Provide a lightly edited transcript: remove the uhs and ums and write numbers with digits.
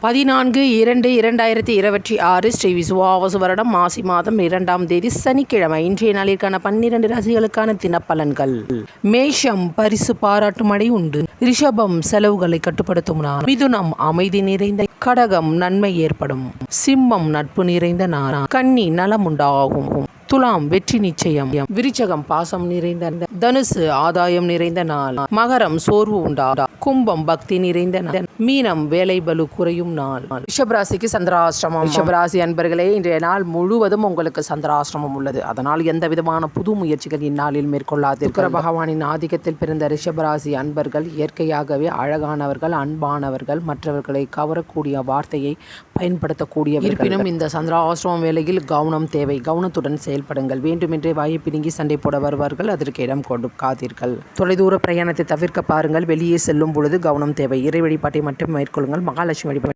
14/2/2026 ஸ்ரீ விசுவாவசு வருடம் மாசி மாதம் 2ஆம் தேதி சனிக்கிழமை. இன்றைய நாளிற்கான 12 ராசிகளுக்கான தினப்பலன்கள். மேஷம் பரிசு பாராட்டும் மழை உண்டு. ரிஷபம் செலவுகளை கட்டுப்படுத்தும் நாள். மிதுனம் அமைதி நிறைந்த. கடகம் நன்மை ஏற்படும். சிம்மம் நட்பு நிறைந்த நாள். கன்னி நலம் உண்டாகும். துலாம் வெற்றி நிச்சயம். விருச்சகம் பாசம் நிறைந்த. தனுசு ஆதாயம் நிறைந்த நாள். மகரம் சோர்வு உண்டா. கும்பம் பக்தி நிறைந்த நாள். மீனம் வேலை பலு குறையும் நாள். ரிஷபராசிக்கு சந்திராஷ்டிரமம். ரிஷபராசி அன்பர்களே, இன்றைய நாள் முழுவதும் உங்களுக்கு சந்திராஷ்டிரமம் உள்ளது. அதனால் எந்த விதமான புது முயற்சிகள் இந்நாளில் மேற்கொள்ளாதீர்கள். பகவானின் ஆதிக்கத்தில் பிறந்த ரிஷபராசி அன்பர்கள் இயற்கையாகவே அழகானவர்கள், அன்பானவர்கள், மற்றவர்களை கவரக்கூடிய வார்த்தையை பயன்படுத்தக்கூடிய. இருப்பினும் இந்த சந்திராஷ்டிரமம் வேளையில் கவனம் தேவை. கவனத்துடன் செயல்படுங்கள். வேண்டுமென்றே வாயை பிடுங்கி சண்டை போட வருவார்கள். அதற்கு இடம் கொடுக்காதீர்கள். தொலைதூர பிரயாணத்தை தவிர்க்க பாருங்கள். வெளியே செல்லும் பொழுது கவனம் தேவை. இறை வழிபாட்டை மட்டும் மேற்கொள்ளுங்கள். மகாலட்சுமி வழிபாடு